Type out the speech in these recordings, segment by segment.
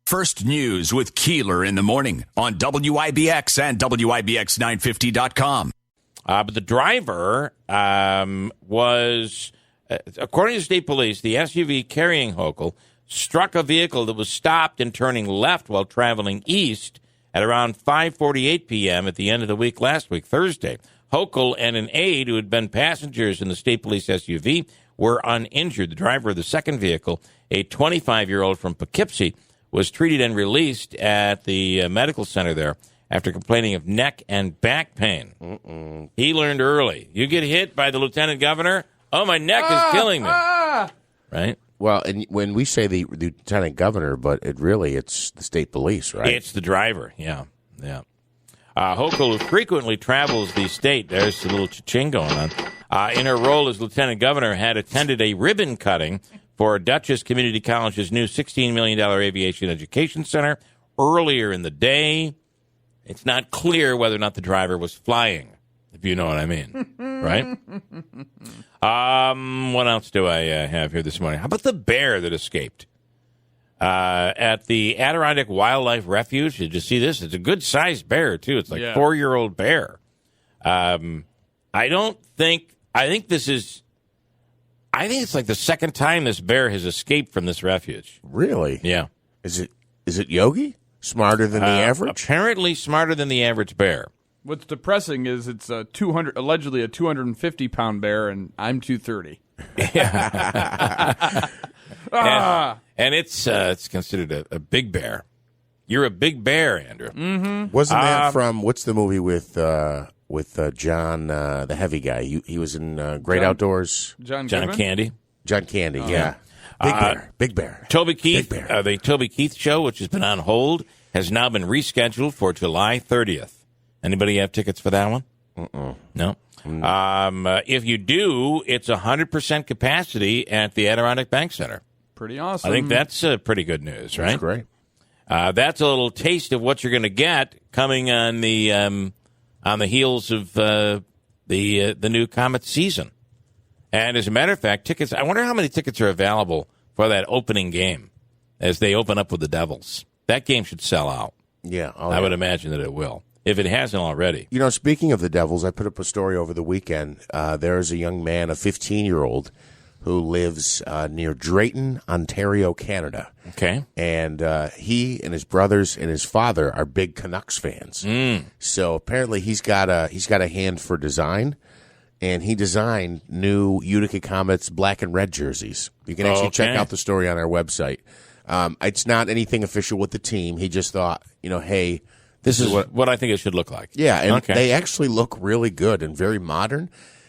First News with Keeler in the morning on WIBX and WIBX950.com. But the driver was, according to state police, the SUV carrying Hochul struck a vehicle that was stopped and turning left while traveling east at around 5:48 p.m. at the end of the week last week, Thursday. Hochul and an aide who had been passengers in the state police SUV were uninjured. The driver of the second vehicle, a 25-year-old from Poughkeepsie, was treated and released at the medical center there after complaining of neck and back pain. He learned early. You get hit by the lieutenant governor, oh, my neck is killing me. Right? Well, and when we say the lieutenant governor, but it's the state police, right? It's the driver, yeah. Hochul frequently travels the state. There's a little cha-ching going on. In her role as lieutenant governor, had attended a ribbon cutting for Dutchess Community College's new $16 million aviation education center earlier in the day. It's not clear whether or not the driver was flying, if you know what I mean, right? What else do I have here this morning? How about the bear that escaped at the Adirondack Wildlife Refuge? Did you see this? It's a good-sized bear, too. It's like a 4-year-old bear. I think it's like the second time this bear has escaped from this refuge. Really? Yeah. Is it Yogi? Smarter than the average? Apparently smarter than the average bear. What's depressing is it's allegedly a 250-pound bear, and I'm 230. And it's considered a big bear. You're a big bear, Andrew. Mm-hmm. Wasn't that from what's the movie with John, the heavy guy? He was in Great Outdoors. John Candy. John Candy, yeah. Big bear. Toby Keith, Big bear. the Toby Keith show, which has been on hold, has now been rescheduled for July 30th. Anybody have tickets for that one? No. If you do, it's 100% capacity at the Adirondack Bank Center. Pretty awesome. I think that's pretty good news, right? That's great. That's a little taste of what you're going to get coming on the heels of the new Comet season. And as a matter of fact, tickets. I wonder how many tickets are available for that opening game as they open up with the Devils. That game should sell out. Yeah, I would imagine that it will, if it hasn't already. You know, speaking of the Devils, I put up a story over the weekend. There is a young man, a 15-year-old, who lives near Drayton, Ontario, Canada. Okay. And he and his brothers and his father are big Canucks fans. So apparently he's got a hand for design, and he designed new Utica Comets black and red jerseys. You can actually check out the story on our website. It's not anything official with the team. He just thought, hey, this is what I think it should look like. Yeah, and they actually look really good and very modern.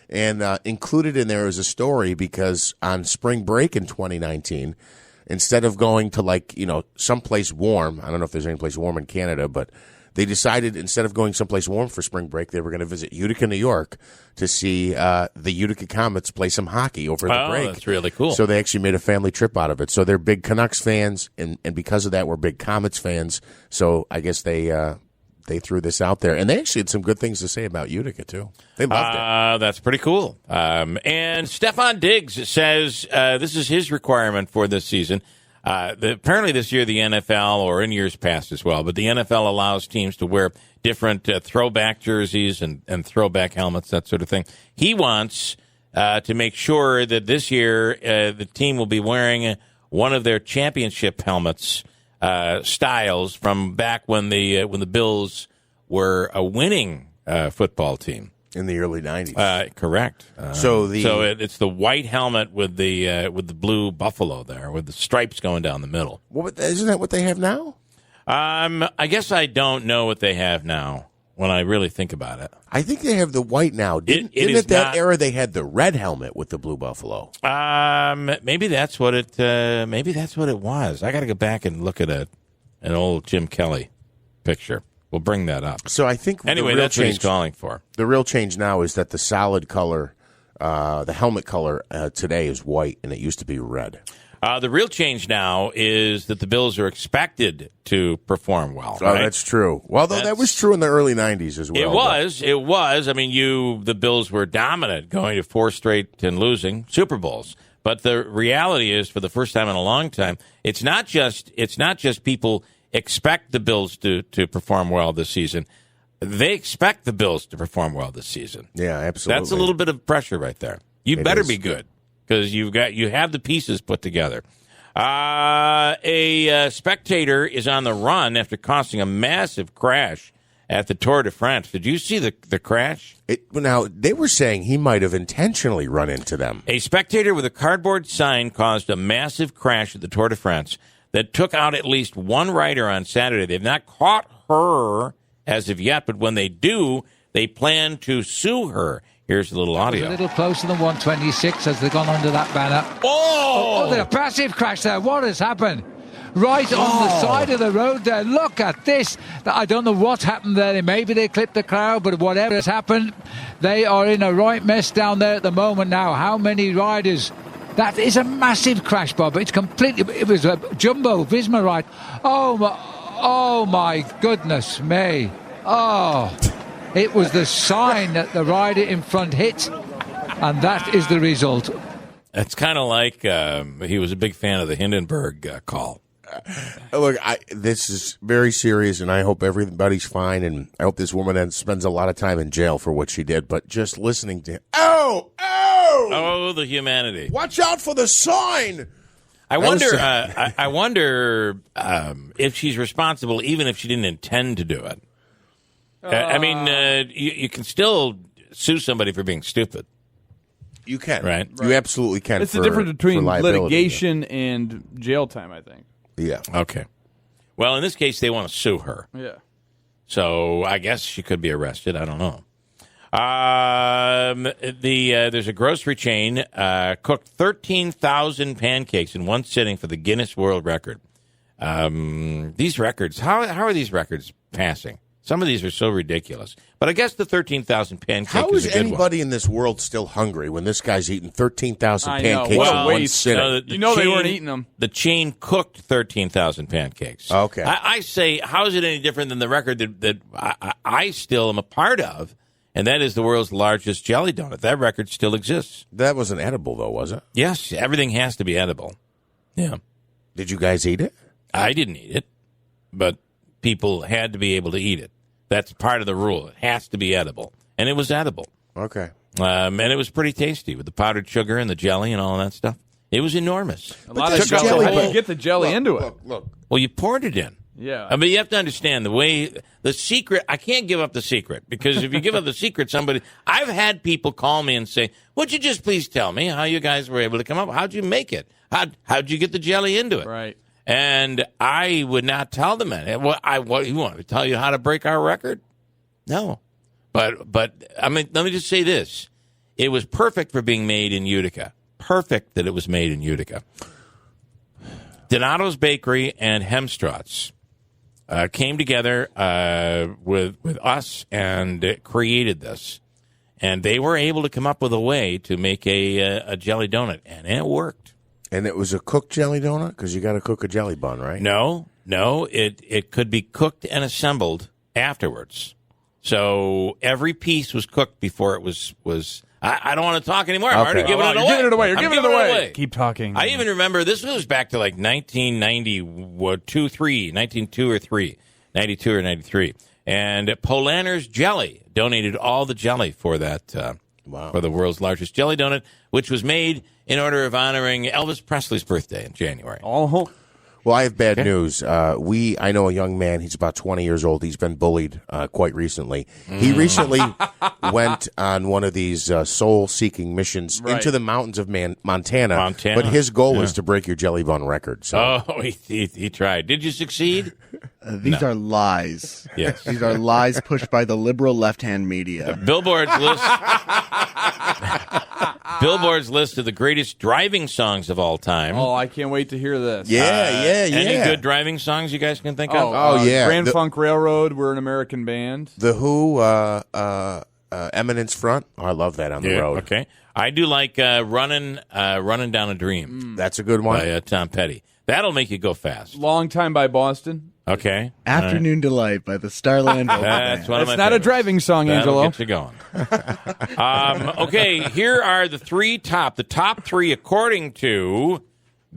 And included in there is a story because on spring break in 2019, instead of going to someplace warm, I don't know if there's any place warm in Canada, but they decided instead of going someplace warm for spring break, they were going to visit Utica, New York to see the Utica Comets play some hockey over the break. That's really cool. So they actually made a family trip out of it. So they're big Canucks fans, and because of that, we're big Comets fans. So I guess they threw this out there. And they actually had some good things to say about Utica, too. They loved it. That's pretty cool. And Stephon Diggs says this is his requirement for this season. Apparently this year the NFL, or in years past as well, but the NFL allows teams to wear different throwback jerseys and throwback helmets, that sort of thing. He wants to make sure that this year the team will be wearing one of their championship helmets styles from back when the Bills were a winning football team in the early 90s. Correct. So it's the white helmet with the blue buffalo there, with the stripes going down the middle. Isn't that what they have now? I guess I don't know what they have now when I really think about it. I think they have the white now. Didn't that era they had the red helmet with the blue buffalo? Maybe that's what it. Maybe that's what it was. I got to go back and look at an old Jim Kelly picture. We'll bring that up. So I think anyway, that's what he's calling for. The real change now is that the solid color, the helmet color today is white, and it used to be red. The real change now is that the Bills are expected to perform well. Oh, right? That's true. Well, that was true in the early 90s as well. It was. I mean, the Bills were dominant, going to 4 straight and losing Super Bowls. But the reality is, for the first time in a long time, it's not just people expect the Bills to perform well this season. They expect the Bills to perform well this season. Yeah, absolutely. That's a little bit of pressure right there. You better be good because you have the pieces put together. A spectator is on the run after causing a massive crash at the Tour de France. Did you see the crash? Now, they were saying he might have intentionally run into them. A spectator with a cardboard sign caused a massive crash at the Tour de France that took out at least one rider on Saturday. They've not caught her as of yet, but when they do, they plan to sue her. Here's a little audio. A little closer than 126 as they've gone under that banner. Oh, there's a massive crash there. What has happened? Right on the side of the road there. Look at this. I don't know what happened there. Maybe they clipped the crowd, but whatever has happened, they are in a right mess down there at the moment now. How many riders? That is a massive crash, Bob. It was a jumbo Visma ride. Oh my goodness me. Oh, it was the sign that the rider in front hit, and that is the result. It's kind of like he was a big fan of the Hindenburg call. Look, this is very serious, and I hope everybody's fine, and I hope this woman then spends a lot of time in jail for what she did. But just listening to him, oh, the humanity! Watch out for the sign. I wonder if she's responsible, even if she didn't intend to do it. I mean, you can still sue somebody for being stupid. You can, right? You absolutely can. It's the difference between litigation and jail time, I think. Yeah. Okay. Well, in this case, they want to sue her. Yeah. So I guess she could be arrested. I don't know. There's a grocery chain cooked 13,000 pancakes in one sitting for the Guinness World Record. These records, how are these records passing? Some of these are so ridiculous. But I guess the 13,000 pancakes How is a good anybody one. in this world still hungry when this guy's eating 13,000 pancakes in What a one waste. sitting? They weren't eating them. The chain cooked 13,000 pancakes. Okay. I say, how is it any different than the record that I still am a part of, and that is the world's largest jelly donut. That record still exists. That wasn't edible, though, was it? Yes, everything has to be edible. Yeah. Did you guys eat it? I didn't eat it, but people had to be able to eat it. That's part of the rule. It has to be edible. And it was edible. Okay. And it was pretty tasty with the powdered sugar and the jelly and all that stuff. It was enormous. A lot of jelly. How do you get the jelly into it? Look. Well, you poured it in. Yeah. I mean, you have to understand the secret. I can't give up the secret because if you give up the secret, I've had people call me and say, would you just please tell me how you guys were able to come up? How'd you make it? How'd you get the jelly into it? Right. And I would not tell them that. What you want me to tell you how to break our record? No. But I mean, let me just say this. It was perfect for being made in Utica. Perfect that it was made in Utica. Donato's Bakery and Hemstraut's came together with us and created this. And they were able to come up with a way to make a jelly donut, and it worked. And it was a cooked jelly donut? Because you got to cook a jelly bun, right? No. It could be cooked and assembled afterwards. So every piece was cooked before it was. I don't want to talk anymore. I'm already giving it away. You're giving it away. You're I'm giving it away. Keep talking. I even remember this was back to like 1992 or 93. And Polaner's Jelly donated all the jelly for that. For the world's largest jelly donut, which was made in order of honoring Elvis Presley's birthday in January. Oh. Well, I have bad news. I know a young man. He's about 20 years old. He's been bullied quite recently. He recently went on one of these soul-seeking missions into the mountains of Montana. But his goal is to break your jelly bun record. So. Oh, he tried. Did you succeed? These are lies. Yes. These are lies pushed by the liberal left-hand media. Billboard's list of the greatest driving songs of all time. Oh, I can't wait to hear this. Yeah. Any good driving songs you guys can think of? Grand Funk Railroad, we're an American band. The Who, Eminence Front. Oh, I love that on the road. Okay. I do like Running Down a Dream. That's a good one. By Tom Petty. That'll make you go fast. Long Time by Boston. Okay. Afternoon Delight by the Starland Vocal That's Band. one of my It's not a favorites. driving song, That'll Angelo. get you going. Okay, here are the top three according to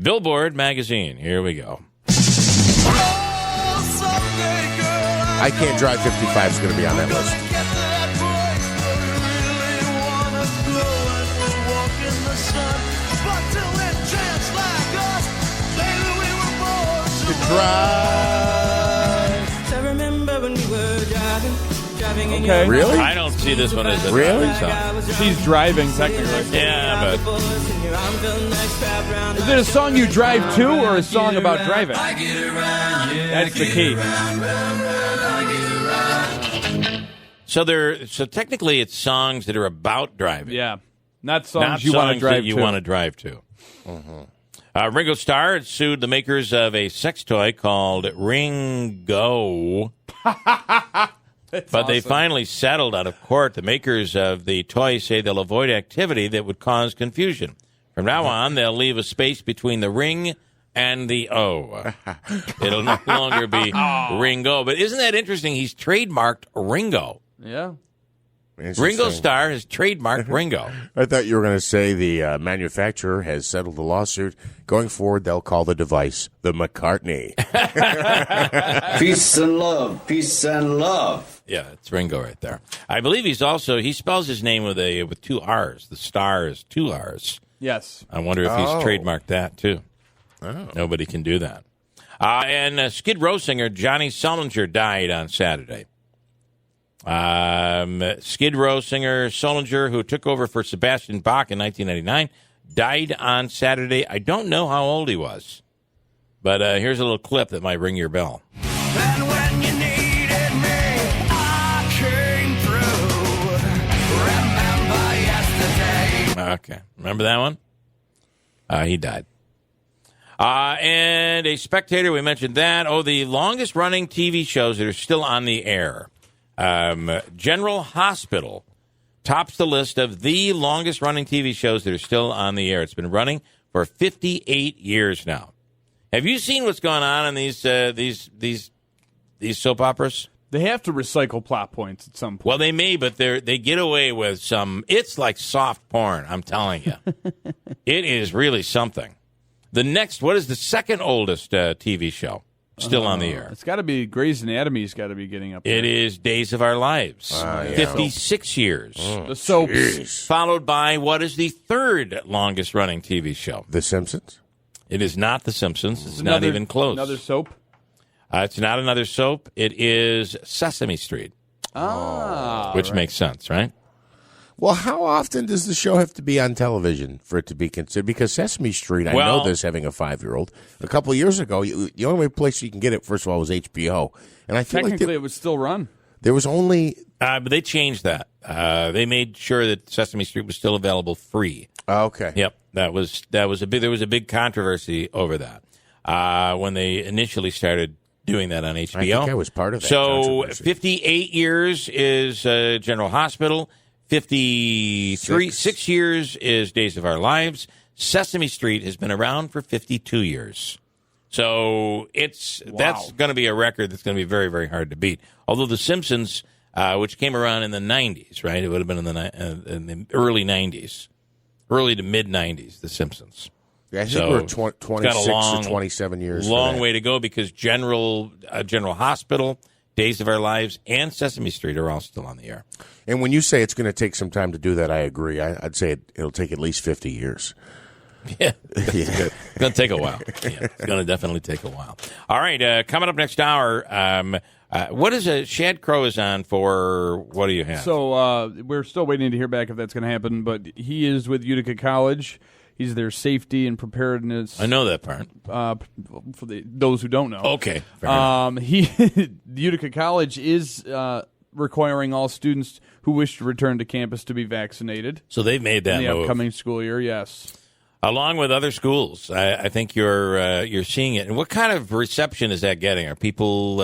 Billboard magazine. Here we go. I Can't Drive 55 is going to be on that list. To drive. Okay. Really? I don't see this one as a Really? driving song. She's driving, technically. Yeah, but Is it a song you drive to or a song about driving? That's the key. so technically it's songs that are about driving. Yeah. Not songs Not you want to songs drive that you to. want to drive to. Ringo Starr had sued the makers of a sex toy called Ringo. But they finally settled out of court. The makers of the toy say they'll avoid activity that would cause confusion. From now on, they'll leave a space between the ring and the O. It'll no longer be Ringo. But isn't that interesting? He's trademarked Ringo. Yeah. Ringo Starr has trademarked Ringo. I thought you were going to say the manufacturer has settled the lawsuit. Going forward, they'll call the device the McCartney. Peace and love. Peace and love. Yeah, it's Ringo right there. I believe he spells his name with two R's. The star is two R's. Yes. I wonder if he's trademarked that too. Nobody can do that. And Skid Row singer Johnny Solinger died on Saturday. Skid Row singer Solinger, who took over for Sebastian Bach in 1999, died on Saturday. I don't know how old he was, but here's a little clip that might ring your bell. And when you needed me, I came through. Remember yesterday. Okay, remember that one? He died. And a Spectator, we mentioned that. The longest running TV shows that are still on the air. General Hospital tops the list of the longest running TV shows that are still on the air. It's been running for 58 years now. Have you seen what's going on in these soap operas? They have to recycle plot points at some point. Well, they may, but they get away with some. It's like soft porn, I'm telling you. It is really something. What is the second oldest TV show still on the air? It's got to be Grey's Anatomy's got to be getting up there. It is Days of Our Lives. 56 years. The soaps. Followed by what is the third longest running TV show? The Simpsons? It is not The Simpsons. It's not even close. Another soap? It's not another soap. It is Sesame Street. Which makes sense, right? Well, how often does the show have to be on television for it to be considered? Because Sesame Street, I know this having a 5-year-old. A couple of years ago, the only place you can get it, first of all, was HBO. And I feel Technically, like it would still run. there was only... But they changed that. They made sure that Sesame Street was still available free. Okay. Yep, there was a big controversy over that when they initially started doing that on HBO. I think I was part of that So controversy. 58 years is General Hospital. 6 years is Days of Our Lives. Sesame Street has been around for 52 years. So that's going to be a record that's going to be very, very hard to beat. Although The Simpsons, which came around in the 90s, right? It would have been in the early 90s, early to mid 90s, The Simpsons. Yeah, I think we're 26 or 27 years. Long way to go because General Hospital, Days of Our Lives, and Sesame Street are all still on the air. And when you say it's going to take some time to do that, I agree. I'd say it'll take at least 50 years. Yeah, it's going to take a while. Yeah, it's going to definitely take a while. All right, coming up next hour, what is Shad Crow is on for? What do you have? So we're still waiting to hear back if that's going to happen, but he is with Utica College. He's their safety and preparedness. I know that part. For those who don't know. Okay. Utica College is requiring all students who wish to return to campus to be vaccinated. So they've made that in the move. upcoming school year, yes. Along with other schools, I think you're seeing it. And what kind of reception is that getting? Are people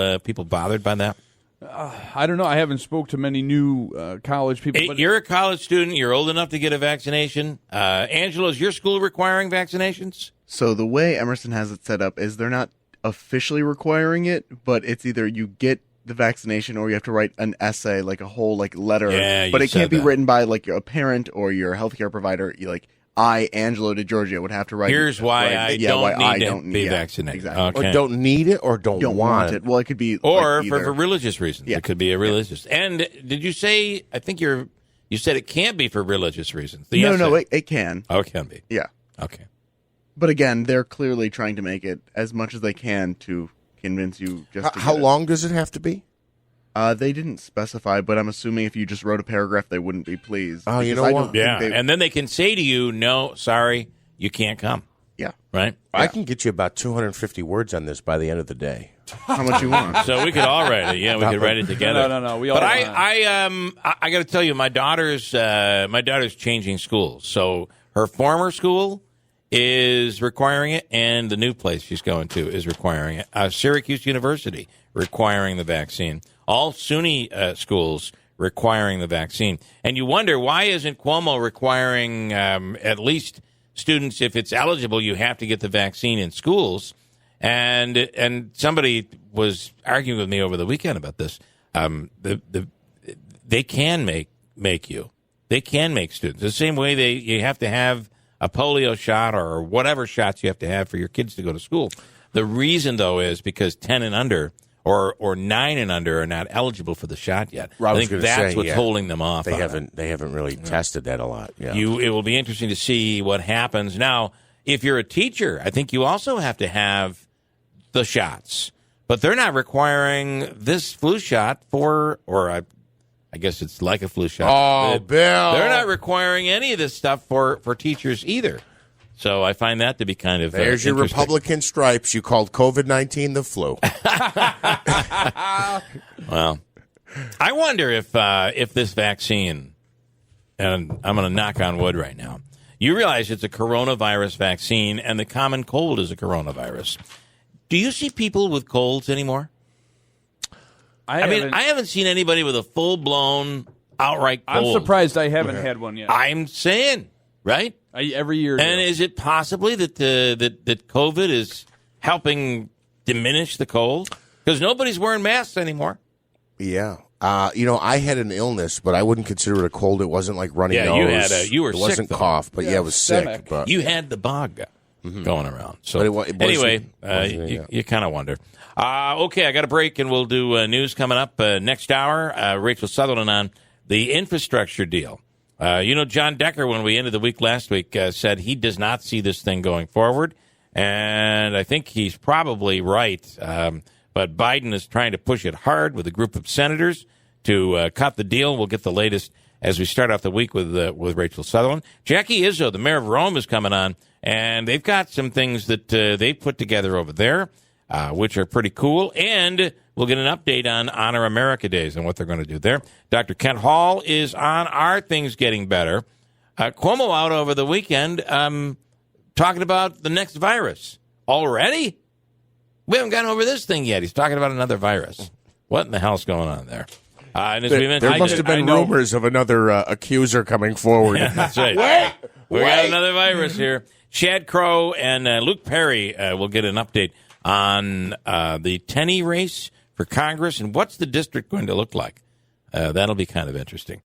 bothered by that? I don't know. I haven't spoke to many new college people. Hey, but you're a college student. You're old enough to get a vaccination. Angela, is your school requiring vaccinations? So the way Emerson has it set up is they're not officially requiring it, but it's either you get the vaccination or you have to write an essay, like a whole like letter. Yeah, but you it can't said be that. written by like a parent or your healthcare provider. I, Angelo DeGiorgio, would have to write. Here's why I don't need to be yeah, vaccinated. Exactly. Okay. Or don't need it or don't want it. Well, it could be Or like for either. religious reasons. Yeah. It could be a religious. And did you say? I think you said it can't be for religious reasons. The No, essay. it can. Oh, it can be. Yeah. Okay. But again, they're clearly trying to make it as much as they can to convince you just to How get it. long does it have to be? They didn't specify, but I'm assuming if you just wrote a paragraph, they wouldn't be pleased. Oh, you Because know I what? don't think Yeah, they- and then they can say to you, "No, sorry, you can't come." yeah. Right. I can get you about 250 words on this by the end of the day. How much you want? So we could all write it. Yeah, we could write it together. No. We all. But I got to tell you, my daughter's changing schools. So her former school is requiring it, and the new place she's going to is requiring it. Syracuse University requiring the vaccine. All SUNY schools requiring the vaccine. And you wonder, why isn't Cuomo requiring at least students, if it's eligible, you have to get the vaccine in schools? And somebody was arguing with me over the weekend about this. They can make you. They can make students. The same way you have to have a polio shot or whatever shots you have to have for your kids to go to school. The reason, though, is because 10 and under or 9 and under are not eligible for the shot yet. I think that's what's holding them off. They haven't really tested that a lot. Yeah. It will be interesting to see what happens. Now, if you're a teacher, I think you also have to have the shots. But they're not requiring this flu shot I guess it's like a flu shot. Oh, Bill. They're not requiring any of this stuff for teachers either. So I find that to be kind of There's your interesting. Republican stripes. You called COVID-19 the flu. Well, I wonder if this vaccine, and I'm going to knock on wood right now, you realize it's a coronavirus vaccine, and the common cold is a coronavirus. Do you see people with colds anymore? I haven't seen anybody with a full-blown, outright cold. I'm surprised I haven't had one yet. I'm saying, right? Every year. And is it possibly that that COVID is helping diminish the cold? Because nobody's wearing masks anymore. Yeah. I had an illness, but I wouldn't consider it a cold. It wasn't like runny nose. You were it sick. wasn't though. cough, but it was stomach. sick. But You had the bug going around. So But it anyway, wasn't, you kind of wonder. Okay, I got a break, and we'll do news coming up next hour. Rachel Sutherland on the infrastructure deal. John Decker, when we ended the week last week, said he does not see this thing going forward, and I think he's probably right. But Biden is trying to push it hard with a group of senators to cut the deal. We'll get the latest as we start off the week with Rachel Sutherland. Jackie Izzo, the mayor of Rome, is coming on, and they've got some things that they've put together over there, which are pretty cool. And we'll get an update on Honor America Days and what they're going to do there. Dr. Kent Hall is on Are Things Getting Better? Cuomo out over the weekend talking about the next virus. Already? We haven't gotten over this thing yet. He's talking about another virus. What in the hell's going on there? And as we there mentioned, must have been rumors of another accuser coming forward. That's right. We got another virus here. Chad Crow and Luke Perry will get an update on the Tenney race for Congress and what's the district going to look like. That'll be kind of interesting.